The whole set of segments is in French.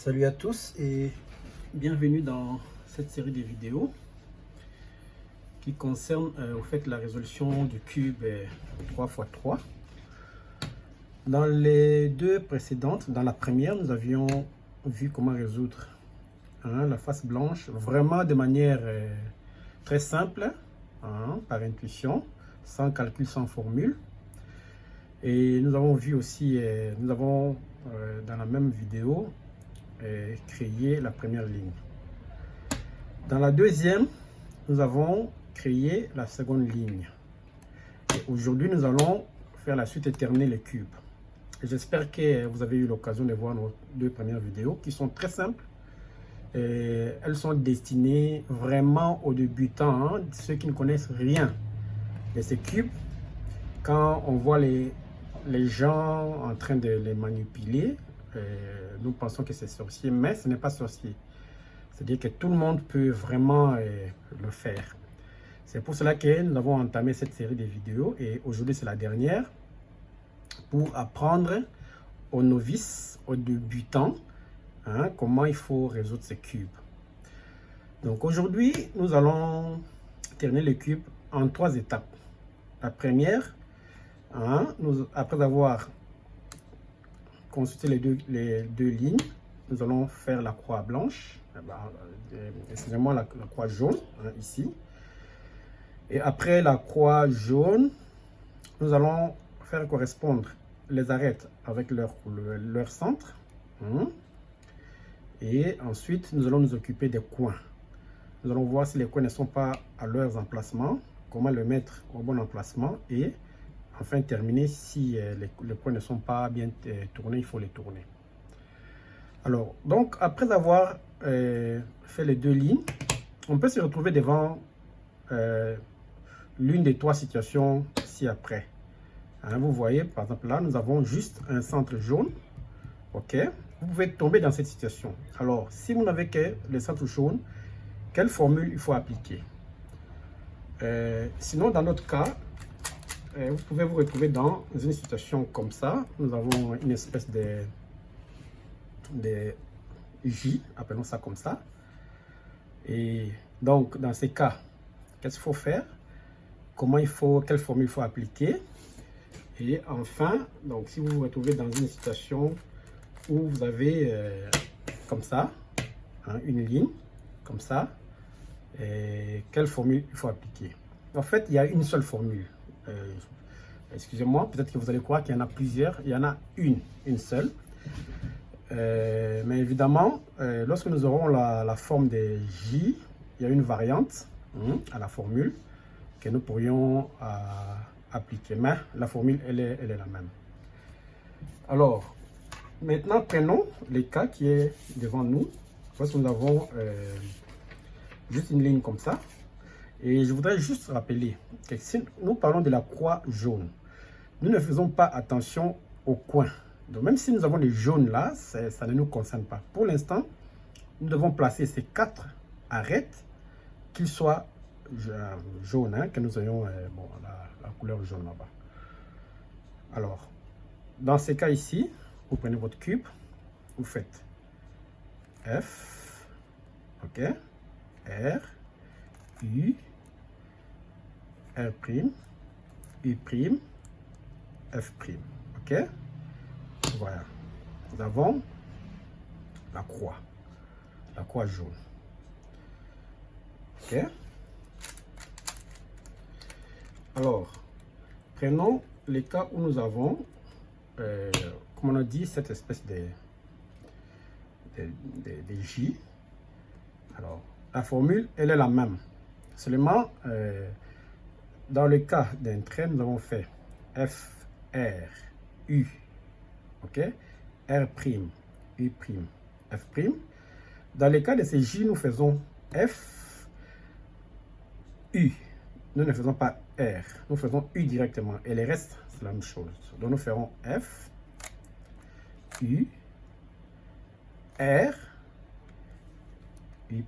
Salut à tous et bienvenue dans cette série de vidéos qui concerne au fait la résolution du cube 3×3. Dans les deux précédentes, dans la première, nous avions vu comment résoudre la face blanche vraiment de manière très simple, par intuition, sans calcul, sans formule. Et nous avons vu aussi, dans la même vidéo, créer la première ligne. Dans la deuxième, nous avons créé la seconde ligne. Aujourd'hui, nous allons faire la suite éternelle des cubes. J'espère que vous avez eu l'occasion de voir nos deux premières vidéos qui sont très simples. Elles sont destinées vraiment aux débutants, ceux qui ne connaissent rien de ces cubes. Quand on voit les gens en train de les manipuler, nous pensons que c'est sorcier, mais ce n'est pas sorcier. C'est-à-dire que tout le monde peut vraiment le faire. C'est pour cela que nous avons entamé cette série de vidéos et aujourd'hui c'est la dernière pour apprendre aux novices, aux débutants, comment il faut résoudre ces cubes. Donc aujourd'hui, nous allons terminer le cube en 3 étapes. La première, après avoir consulté les deux lignes, nous allons faire la croix blanche, excusez-moi, la croix jaune, ici. Et après la croix jaune, nous allons faire correspondre les arêtes avec leur centre. Et ensuite, nous allons nous occuper des coins. Nous allons voir si les coins ne sont pas à leurs emplacements, comment le mettre au bon emplacement et enfin terminer si les coins ne sont pas bien tournés, il faut les tourner. Alors, donc après avoir fait les deux lignes, on peut se retrouver devant l'une des 3 situations ci-après. Vous voyez, par exemple là, nous avons juste un centre jaune. Ok, vous pouvez tomber dans cette situation. Alors, si vous n'avez que le centre jaune, quelle formule il faut appliquer? Sinon, dans notre cas, vous pouvez vous retrouver dans une situation comme ça. Nous avons une espèce de J, appelons ça comme ça. Et donc, dans ces cas, qu'est-ce qu'il faut faire? Quelle formule il faut appliquer? Et enfin, donc si vous vous retrouvez dans une situation où vous avez comme ça, une ligne, comme ça, et quelle formule il faut appliquer? En fait, il y a une seule formule. Excusez-moi, peut-être que vous allez croire qu'il y en a plusieurs. Il y en a une seule. Mais évidemment, lorsque nous aurons la forme de J, il y a une variante à la formule que nous pourrions appliquer. Mais la formule, elle est la même. Alors, maintenant, prenons le cas qui est devant nous. Parce que nous avons juste une ligne comme ça. Et je voudrais juste rappeler que si nous parlons de la croix jaune, nous ne faisons pas attention aux coins. Donc même si nous avons les jaunes là, ça ne nous concerne pas. Pour l'instant, nous devons placer ces 4 arêtes, qu'ils soient jaunes, que nous ayons la couleur jaune là-bas. Alors, dans ces cas ici, vous prenez votre cube, vous faites F, ok, R, U, R', U', F', ok. Voilà, nous avons la croix jaune. Ok. Alors, prenons les cas où nous avons, comme on a dit, cette espèce de J. Alors, la formule, elle est la même. Seulement, dans le cas d'un trait, nous avons fait F, R, U. Ok, R', U', F'. Dans le cas de ces J, nous faisons F, U. Nous ne faisons pas R, nous faisons U directement. Et le reste, c'est la même chose. Donc, nous ferons F, U, R, U',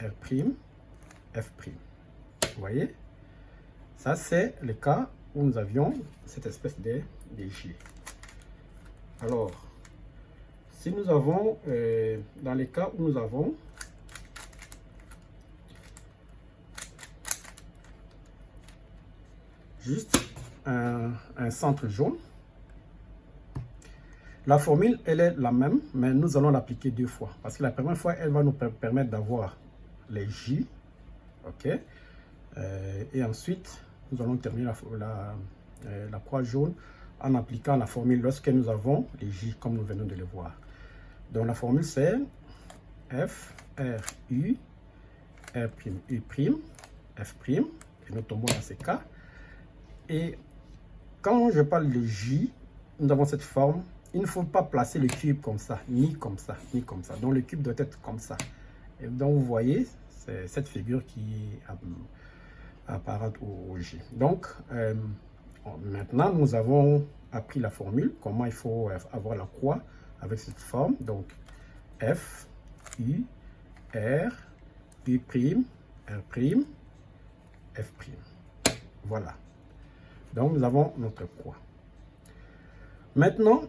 R', F'. Vous voyez? Ça, c'est le cas où nous avions cette espèce de J. Alors, Si nous avons, dans les cas où nous avons juste un centre jaune, la formule, elle est la même, mais nous allons l'appliquer 2 fois. Parce que la première fois, elle va nous permettre d'avoir les J. OK. Et ensuite, nous allons terminer la croix jaune en appliquant la formule lorsque nous avons les J, comme nous venons de le voir. Donc, la formule, c'est F, R, U, R', U', F', et nous tombons dans ces cas. Et quand je parle de J, nous avons cette forme. Il ne faut pas placer le cube comme ça, ni comme ça, ni comme ça. Donc, le cube doit être comme ça. Et donc, vous voyez, c'est cette figure qui apparaît au J. Donc, maintenant, nous avons appris la formule, comment il faut avoir la croix avec cette forme. Donc, F, U, R, U', R', F'. Voilà. Donc, nous avons notre croix. Maintenant,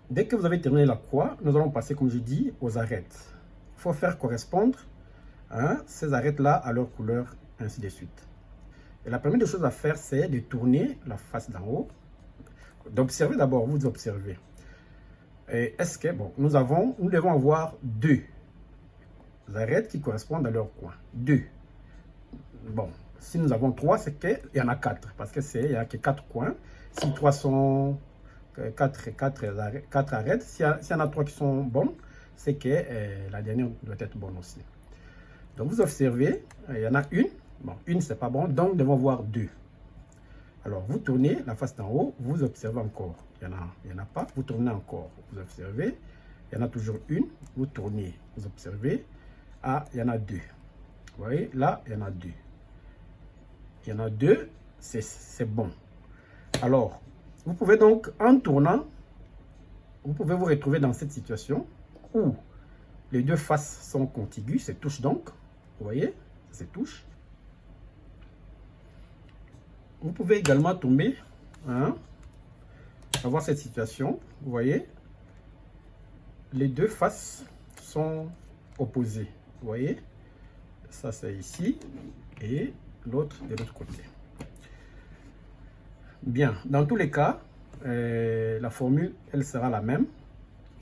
dès que vous avez terminé la croix, nous allons passer, comme je dis, aux arêtes. Il faut faire correspondre ces arêtes-là à leur couleur, ainsi de suite. Et la première des choses à faire, c'est de tourner la face d'en haut. D'observer d'abord, vous observez. Est-ce que, bon, nous devons avoir 2 arêtes qui correspondent à leur coin. 2. Bon, si nous avons 3, c'est qu'il y en a 4. Parce qu'il n'y a que 4 coins. Si 3 sont 4 arêtes, s'il y en a 3 qui sont bonnes, c'est que la dernière doit être bonne aussi. Donc vous observez, il y en a une. Bon, une c'est pas bon, donc nous devons voir 2. Alors vous tournez la face d'en haut, vous observez encore. Il y en a pas, vous tournez encore. Vous observez, il y en a toujours une, vous tournez, vous observez. Ah, il y en a 2. Vous voyez, là, il y en a 2. Il y en a 2, c'est bon. Alors, vous pouvez donc, en tournant, vous pouvez vous retrouver dans cette situation où les 2 faces sont contiguës, c'est touche donc. Vous voyez, c'est touche. Vous pouvez également tomber, avoir cette situation. Vous voyez, les 2 faces sont opposées. Vous voyez, ça c'est ici et l'autre de l'autre côté. Bien, dans tous les cas, la formule, elle sera la même.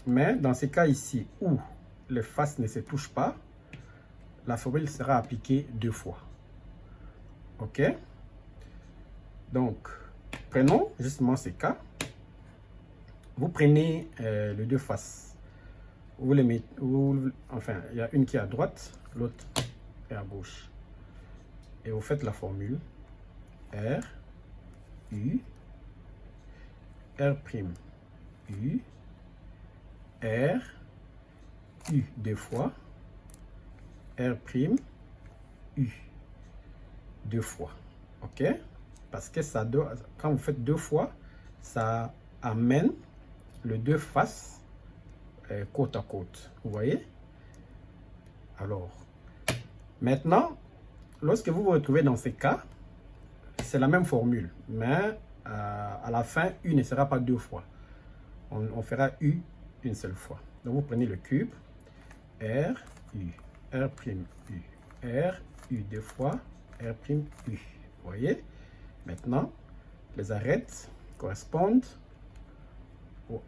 Mais dans ces cas ici où les faces ne se touchent pas, la formule sera appliquée 2 fois. OK? Donc, prenons justement ces cas. Vous prenez les 2 faces. Vous les mettez, enfin, il y a une qui est à droite, l'autre est à gauche. Et vous faites la formule R, U, R', U, R, U 2 fois, R', U 2 fois. OK? Parce que ça doit, quand vous faites 2 fois, ça amène les 2 faces côte à côte. Vous voyez? Alors, maintenant, lorsque vous vous retrouvez dans ces cas, c'est la même formule, mais à la fin, U ne sera pas 2 fois. On fera U une seule fois. Donc, vous prenez le cube, R, U, R', U, R, U 2 fois, R', U. Vous voyez? Maintenant, les arêtes correspondent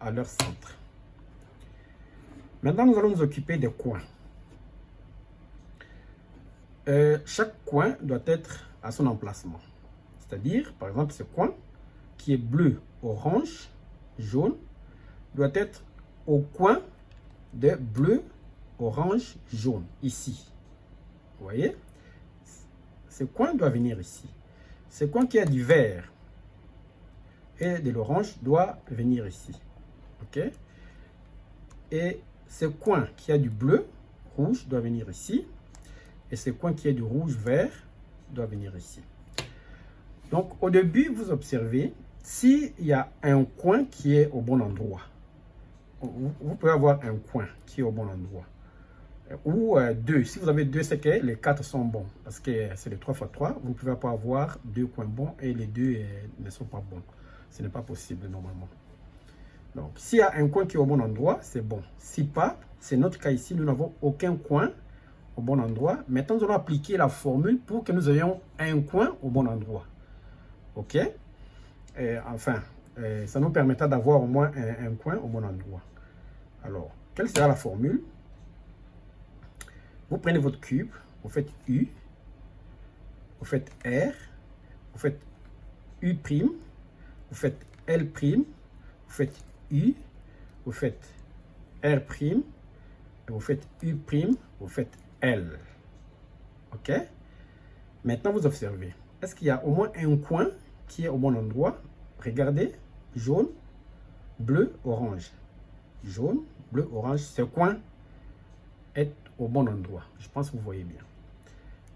à leur centre. Maintenant, nous allons nous occuper des coins. Chaque coin doit être à son emplacement. C'est-à-dire, par exemple, ce coin qui est bleu, orange, jaune, doit être au coin de bleu, orange, jaune, ici. Vous voyez? Ce coin doit venir ici. Ce coin qui a du vert et de l'orange doit venir ici. OK? Et ce coin qui a du bleu, rouge, doit venir ici. Et ce coin qui est du rouge, vert, doit venir ici. Donc, au début, vous observez, s'il y a un coin qui est au bon endroit, vous pouvez avoir un coin qui est au bon endroit. Ou 2. Si vous avez 2, c'est que les 4 sont bons. Parce que c'est le 3 x 3. Vous ne pouvez pas avoir 2 coins bons et les 2 ne sont pas bons. Ce n'est pas possible normalement. Donc, s'il y a un coin qui est au bon endroit, c'est bon. Si pas, c'est notre cas ici, nous n'avons aucun coin au bon endroit. Maintenant, nous allons appliquer la formule pour que nous ayons un coin au bon endroit. OK? Ça nous permettra d'avoir au moins un coin au bon endroit. Alors, quelle sera la formule? Vous prenez votre cube, vous faites U, vous faites R, vous faites U', vous faites L', vous faites U, vous faites R', vous faites U', vous faites L. OK? Maintenant, vous observez. Est-ce qu'il y a au moins un coin qui est au bon endroit? Regardez, jaune, bleu, orange. Jaune, bleu, orange. Ce coin est au bon endroit. Je pense que vous voyez bien.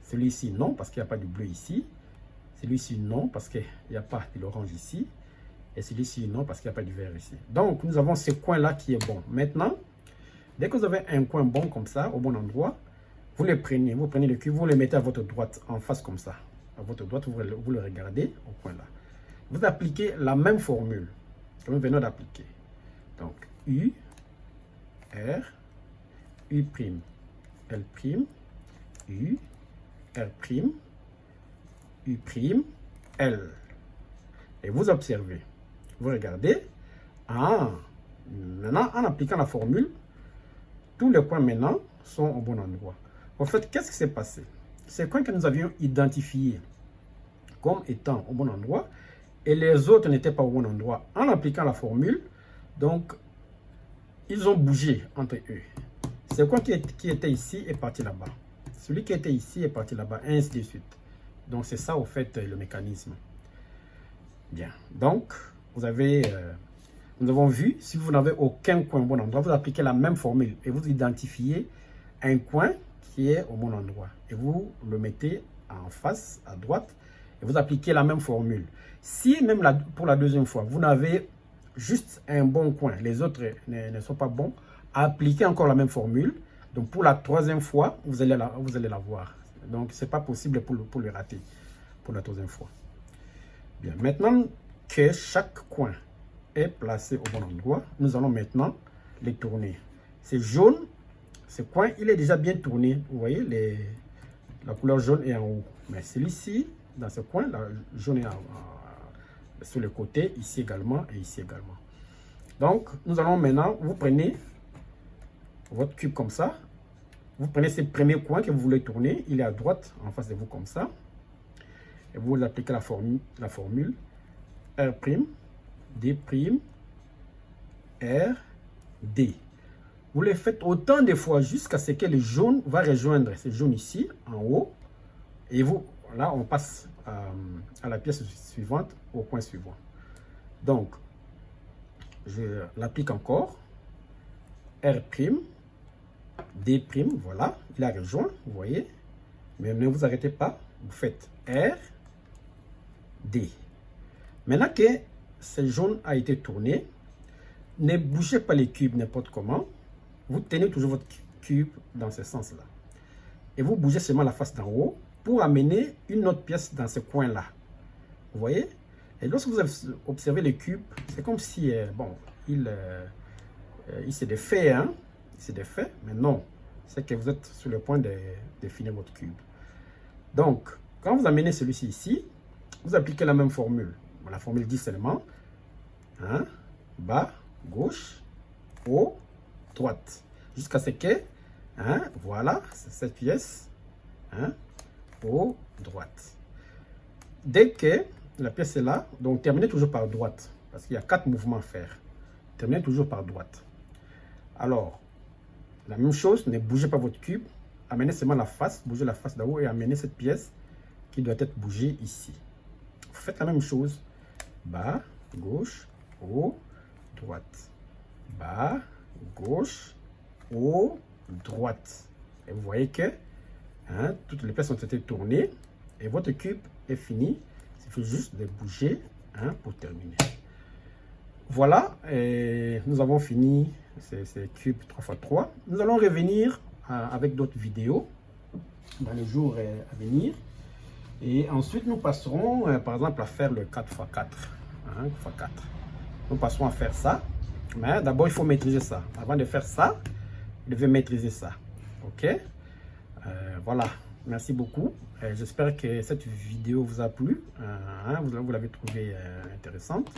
Celui-ci, non, parce qu'il n'y a pas de bleu ici. Celui-ci, non, parce qu'il n'y a pas de l'orange ici. Et celui-ci, non, parce qu'il n'y a pas du vert ici. Donc, nous avons ce coin-là qui est bon. Maintenant, dès que vous avez un coin bon comme ça, au bon endroit, vous le prenez, vous prenez le cube, vous le mettez à votre droite, en face comme ça. À votre droite, vous le regardez au coin là. Vous appliquez la même formule que nous venons d'appliquer. Donc, U, R, U', L', U, R', U', L. Et vous observez. Vous regardez. Ah, maintenant, en appliquant la formule, tous les coins maintenant sont au bon endroit. En fait, qu'est-ce qui s'est passé? Ces coins que nous avions identifiés comme étant au bon endroit et les autres n'étaient pas au bon endroit. En appliquant la formule, donc, ils ont bougé entre eux. Ce coin qui était ici est parti là-bas. Celui qui était ici est parti là-bas, et ainsi de suite. Donc, c'est ça, au fait, le mécanisme. Bien. Donc, nous avons vu, si vous n'avez aucun coin au bon endroit, vous appliquez la même formule et vous identifiez un coin qui est au bon endroit. Et vous le mettez en face, à droite, et vous appliquez la même formule. Si, même pour la deuxième fois, vous n'avez juste un bon coin, les autres ne sont pas bons, appliquez encore la même formule. Donc, pour la troisième fois, vous allez la voir. Donc, ce n'est pas possible pour le rater pour la troisième fois. Bien, maintenant que chaque coin est placé au bon endroit, nous allons maintenant les tourner. C'est jaune, ce coin, il est déjà bien tourné. Vous voyez, la couleur jaune est en haut. Mais celui-ci, dans ce coin, la jaune est sur le côté, ici également et ici également. Donc, nous allons maintenant, vous prenez votre cube comme ça. Vous prenez ce premier coin que vous voulez tourner, il est à droite, en face de vous comme ça. Et vous appliquez la formule R', D', R, D. Vous le faites autant de fois jusqu'à ce que le jaune va rejoindre ce jaune ici, en haut. Et vous, là, on passe à la pièce suivante, au coin suivant. Donc, je l'applique encore. R', D', voilà, il a rejoint, vous voyez. Mais ne vous arrêtez pas, vous faites R, D. Maintenant que ce jaune a été tourné, ne bougez pas les cubes n'importe comment. Vous tenez toujours votre cube dans ce sens-là. Et vous bougez seulement la face d'en haut pour amener une autre pièce dans ce coin-là. Vous voyez? Et lorsque vous observez le cube, c'est comme si, bon, il s'est défait, hein? Il s'est défait, mais non. C'est que vous êtes sur le point de finir votre cube. Donc, quand vous amenez celui-ci ici, vous appliquez la même formule. La formule dit seulement, hein, bas, gauche, haut, droite. Jusqu'à ce que, hein, voilà, c'est cette pièce, hein, haut, droite. Dès que la pièce est là, donc terminez toujours par droite, parce qu'il y a 4 mouvements à faire. Terminez toujours par droite. Alors, la même chose, ne bougez pas votre cube, amenez seulement la face, bougez la face d'en haut et amenez cette pièce qui doit être bougée ici. Vous faites la même chose, bas, gauche, haut, droite. Bas, gauche, haut, droite. Et vous voyez que hein, toutes les pièces ont été tournées et votre cube est fini. Il suffit juste de bouger hein, pour terminer. Voilà, et nous avons fini ces cubes 3x3. Nous allons revenir avec d'autres vidéos dans les jours à venir. Et ensuite, nous passerons, par exemple, à faire le 4x4. Hein, x4. Nous passerons à faire ça. Mais d'abord, il faut maîtriser ça. Avant de faire ça, vous devez maîtriser ça. OK? Voilà. Merci beaucoup. J'espère que cette vidéo vous a plu. Vous l'avez trouvée intéressante.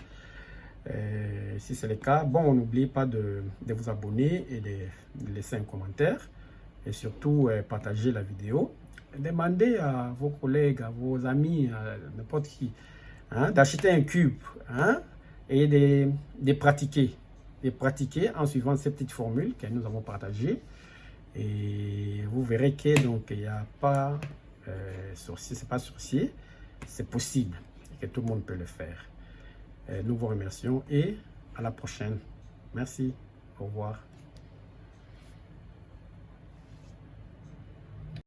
Si c'est le cas, bon, n'oubliez pas de vous abonner et de laisser un commentaire. Et surtout, partager la vidéo. Demandez à vos collègues, à vos amis, à n'importe qui, d'acheter un cube et de pratiquer. De pratiquer en suivant ces petites formules que nous avons partagées. Et vous verrez que donc il n'y a pas sorcier, c'est pas sorcier, c'est possible et que tout le monde peut le faire. Nous vous remercions et à la prochaine. Merci, au revoir.